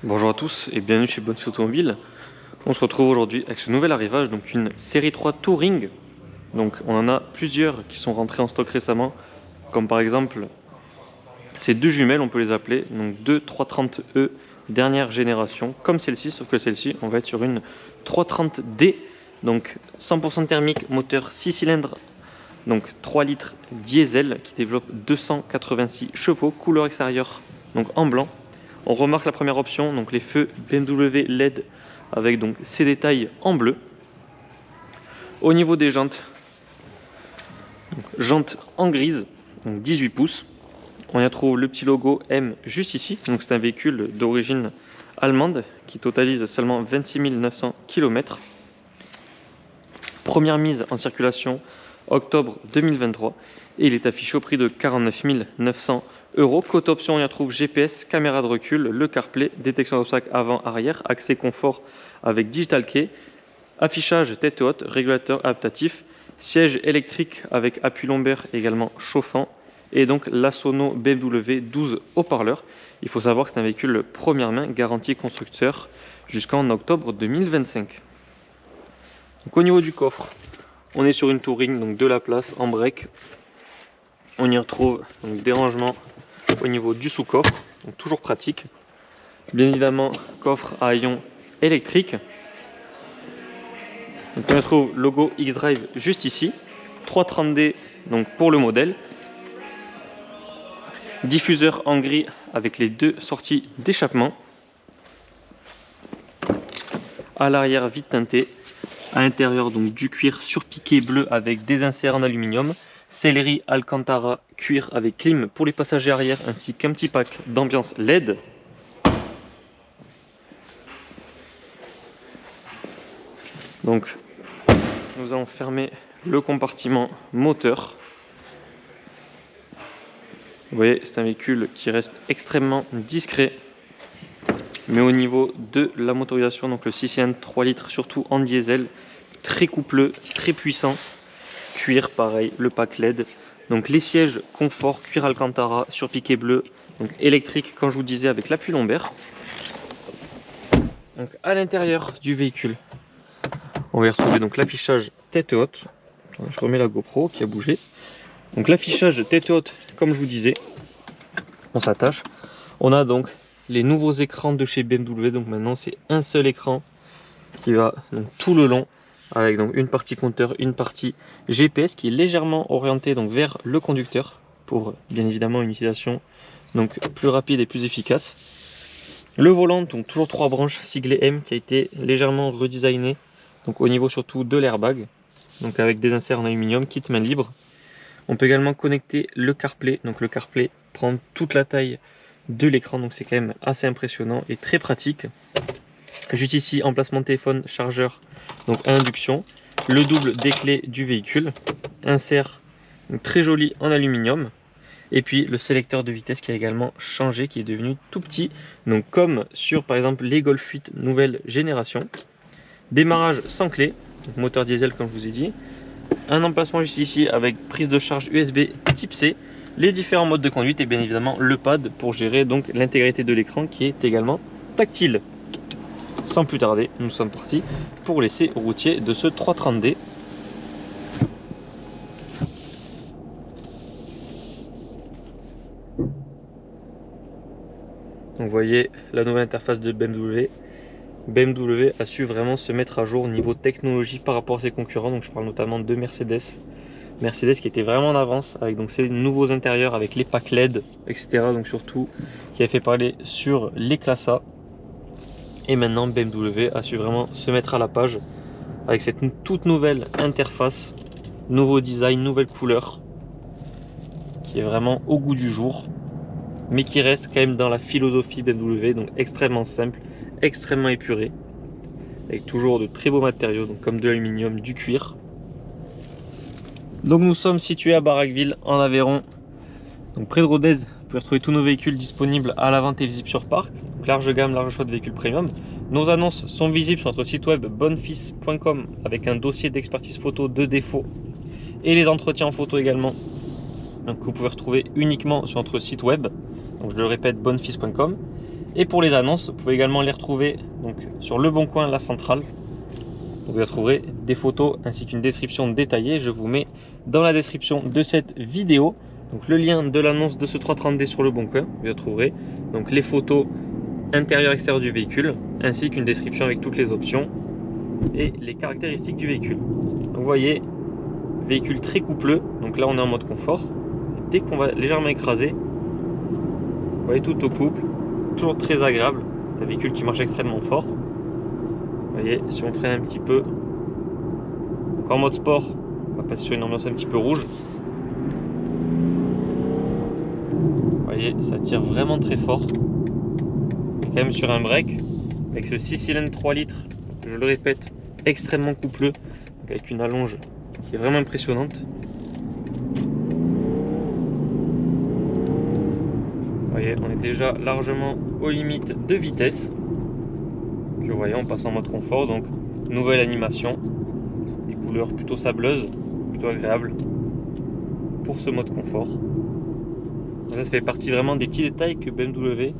Bonjour à tous et bienvenue chez Bonfils Automobile. On se retrouve aujourd'hui avec ce nouvel arrivage, donc une série 3 Touring. Donc on en a plusieurs qui sont rentrés en stock récemment, comme par exemple ces deux jumelles, on peut les appeler, donc deux 330e dernière génération, comme celle-ci, sauf que celle-ci on va être sur une 330D, donc 100% thermique, moteur 6 cylindres, donc 3 litres diesel qui développe 286 chevaux, couleur extérieure donc en blanc. On remarque la première option, donc les feux BMW LED avec donc ces détails en bleu. Au niveau des jantes, jantes en grise, donc 18 pouces. On y retrouve le petit logo M juste ici. Donc c'est un véhicule d'origine allemande qui totalise seulement 26 900 km. Première mise en circulation octobre 2023 et il est affiché au prix de 49 900 €. Côté option, on y retrouve GPS, caméra de recul, le CarPlay, détection d'obstacles avant-arrière, accès confort avec Digital Key, affichage tête haute, régulateur adaptatif, siège électrique avec appui lombaire également chauffant et donc la Sono BMW 12 haut-parleurs. Il faut savoir que c'est un véhicule première main, garantie constructeur jusqu'en octobre 2025. Donc, au niveau du coffre, on est sur une Touring, donc de la place en break. On y retrouve donc des rangements au niveau du sous-coffre, donc toujours pratique. Bien évidemment, coffre à ion électrique. Donc on y retrouve le logo X-Drive juste ici, 330D donc pour le modèle. Diffuseur en gris avec les deux sorties d'échappement. À l'arrière, vitre teintée. À l'intérieur, donc du cuir surpiqué bleu avec des inserts en aluminium. Sellerie Alcantara cuir avec clim pour les passagers arrière ainsi qu'un petit pack d'ambiance LED. Donc nous allons fermer le compartiment moteur. Vous voyez, c'est un véhicule qui reste extrêmement discret. Mais au niveau de la motorisation, donc le 6 cylindres 3 litres, surtout en diesel, très coupleux, très puissant. Cuir pareil, le pack LED. Donc les sièges confort, cuir Alcantara, surpiqué bleu, donc électrique comme je vous disais avec l'appui lombaire. Donc à l'intérieur du véhicule, on va y retrouver donc l'affichage tête haute. Je remets la GoPro qui a bougé. Donc l'affichage tête haute, comme je vous disais, on s'attache. On a donc les nouveaux écrans de chez BMW. Donc maintenant c'est un seul écran qui va donc tout le long, avec donc une partie compteur, une partie GPS qui est légèrement orientée donc vers le conducteur pour bien évidemment une utilisation donc plus rapide et plus efficace. Le volant, donc toujours 3 branches siglées M qui a été légèrement redesigné donc au niveau surtout de l'airbag, donc avec des inserts en aluminium, kit main libre. On peut également connecter le CarPlay, donc le CarPlay prend toute la taille de l'écran, donc c'est quand même assez impressionnant et très pratique. Juste ici, emplacement de téléphone, chargeur, donc à induction, le double des clés du véhicule, insert donc très joli en aluminium, et puis le sélecteur de vitesse qui a également changé, qui est devenu tout petit, donc comme sur par exemple les Golf 8 nouvelle génération. Démarrage sans clé, donc moteur diesel comme je vous ai dit, un emplacement juste ici avec prise de charge USB type C, les différents modes de conduite et bien évidemment le pad pour gérer donc l'intégrité de l'écran qui est également tactile. Sans plus tarder, nous sommes partis pour l'essai routier de ce 330D. Donc vous voyez la nouvelle interface de BMW. BMW a su vraiment se mettre à jour au niveau technologie par rapport à ses concurrents. Donc je parle notamment de Mercedes. Mercedes qui était vraiment en avance avec donc ces nouveaux intérieurs avec les packs LED, etc. Donc surtout qui a fait parler sur les classes A. Et maintenant BMW a su vraiment se mettre à la page avec cette toute nouvelle interface, nouveau design, nouvelle couleur qui est vraiment au goût du jour, mais qui reste quand même dans la philosophie BMW, donc extrêmement simple, extrêmement épuré, avec toujours de très beaux matériaux, donc comme de l'aluminium, du cuir. Donc nous sommes situés à Baraqueville en Aveyron, donc près de Rodez. Vous pouvez retrouver tous nos véhicules disponibles à la vente et visibles sur parc. Donc large gamme, large choix de véhicules premium. Nos annonces sont visibles sur notre site web bonfils.com avec un dossier d'expertise photo de défaut et les entretiens en photo également. Donc vous pouvez retrouver uniquement sur notre site web. Donc je le répète, bonfils.com. Et pour les annonces, vous pouvez également les retrouver donc, sur Le Bon Coin, la centrale. Donc, vous retrouverez des photos ainsi qu'une description détaillée. Je vous mets dans la description de cette vidéo donc, le lien de l'annonce de ce 330D sur Le Bon Coin. Vous retrouverez donc, les photos intérieures et extérieures du véhicule ainsi qu'une description avec toutes les options et les caractéristiques du véhicule. Donc, vous voyez, véhicule très coupleux. Donc là, on est en mode confort. Dès qu'on va légèrement écraser, vous voyez tout au couple, toujours très agréable. C'est un véhicule qui marche extrêmement fort. Vous voyez, si on freine un petit peu, donc en mode sport, on va passer sur une ambiance un petit peu rouge. Vous voyez, ça tire vraiment très fort. On est quand même sur un break avec ce 6 cylindres 3 litres, je le répète, extrêmement coupleux, donc avec une allonge qui est vraiment impressionnante. Vous voyez, on est déjà largement aux limites de vitesse. Puis vous voyez, on passe en mode confort, donc nouvelle animation, des couleurs plutôt sableuses, plutôt agréables pour ce mode confort. Ça fait partie vraiment des petits détails que BMW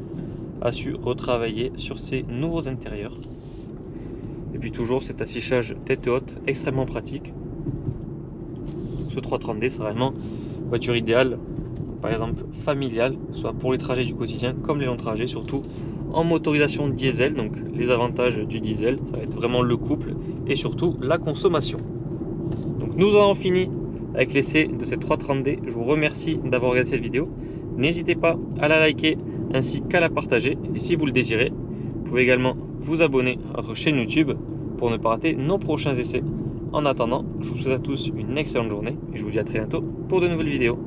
a su retravailler sur ses nouveaux intérieurs. Et puis toujours cet affichage tête haute extrêmement pratique. Ce 330D, c'est vraiment une voiture idéale, par exemple familiale, soit pour les trajets du quotidien comme les longs trajets, surtout en motorisation diesel. Donc les avantages du diesel, ça va être vraiment le couple et surtout la consommation. Donc nous en avons fini avec l'essai de cette 330D. Je vous remercie d'avoir regardé cette vidéo. N'hésitez pas à la liker ainsi qu'à la partager. Et si vous le désirez, vous pouvez également vous abonner à notre chaîne YouTube pour ne pas rater nos prochains essais. En attendant, je vous souhaite à tous une excellente journée et je vous dis à très bientôt pour de nouvelles vidéos.